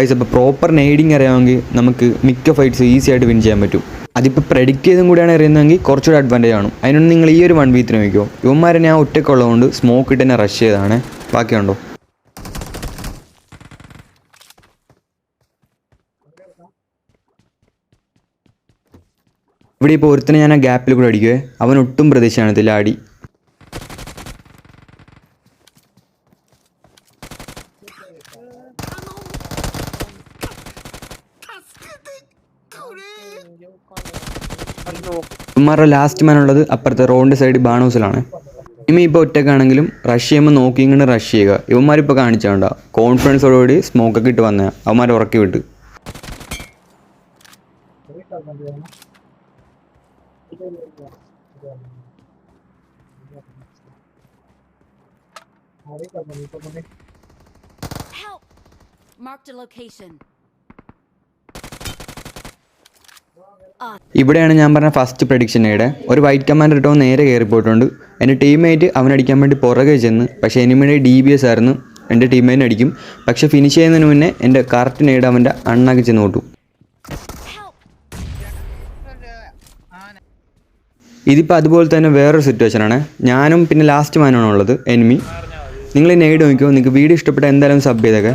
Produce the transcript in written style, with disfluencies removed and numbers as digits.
Guys അപ്പോൾ proper നെയ്ഡിങ് അറിയാമെങ്കിൽ നമുക്ക് മിക്ക ഫൈറ്റ്സ് ഈസി ആയിട്ട് വിൻ ചെയ്യാൻ പറ്റും. അതിപ്പോൾ പ്രെഡിക്റ്റ് ചെയ്തും കൂടിയാണ് അറിയുന്നതെങ്കിൽ കുറച്ചുകൂടി അഡ്വാൻറ്റേജ് ആണ്. അതിനൊന്നും നിങ്ങൾ ഈ ഒരു 1v3 നോക്കിയോ. ഇവന്മാരെ ഞാൻ ഒറ്റയ്ക്കുള്ളതുകൊണ്ട് സ്മോക്ക് ഇട്ട് തന്നെ റഷ് ചെയ്തതാണ്. ബാക്കിയുണ്ടോ? ഇവിടെ ഇപ്പോൾ ഒരുത്തനെ ഞാൻ ആ ഗ്യാപ്പിൽ കൂടെ അടിക്കുവേ. അവൻ ഒട്ടും പ്രതീക്ഷ കാണത്തില്ല അടി. ഇവന്മാരുടെ ലാസ്റ്റ് മാൻ ഉള്ളത് അപ്പുറത്തെ റോഡിൻ്റെ സൈഡ് ബാണൂസിലാണ്. ഇനി ഇപ്പോൾ ഒറ്റക്കാണെങ്കിലും റഷ് ചെയ്യുമ്പോൾ നോക്കി ഇങ്ങനെ റഷ് ചെയ്യുക. ഇവന്മാരിപ്പോൾ കാണിച്ചാണ്ട കോൺഫിഡൻസോടുകൂടി സ്മോക്കൊക്കെ ഇട്ട് വന്ന അവന്മാരെ ഉറക്കി വിട്ട്. Help! Marked a location. ഇവിടെയാണ് ഞാൻ പറഞ്ഞ ഫസ്റ്റ് പ്രഡിക്ഷനയുടെ ഒരു വൈറ്റ് കമാൻഡർ ഇട്ടോ നേരെ കയറിപ്പോയിട്ടുണ്ട്. എൻ്റെ ടീംമേറ്റ് അവനടിക്കാൻ വേണ്ടി പുറകെ ചെന്ന്, പക്ഷേ എനിമിയുടെ DBS ആയിരുന്നു. എൻ്റെ ടീംമേറ്റിനെ അടിക്കും, പക്ഷേ ഫിനിഷ് ചെയ്യുന്നതിന് മുന്നേ എൻ്റെ കറക്റ്റ് നേട് അവൻ്റെ അണ്ണാക്കി ചെന്ന് നോട്ടു. ഇതിപ്പോൾ അതുപോലെ തന്നെ വേറൊരു സിറ്റുവേഷനാണ്. ഞാനും പിന്നെ ലാസ്റ്റ് മാനാണ് ഉള്ളത് എനിമി. നിങ്ങൾ ഈ നേട് നോക്കിയോ. നിങ്ങൾക്ക് വീഡിയോ ഇഷ്ടപ്പെട്ട എന്തായാലും സബ് ചെയ്തൊക്കെ.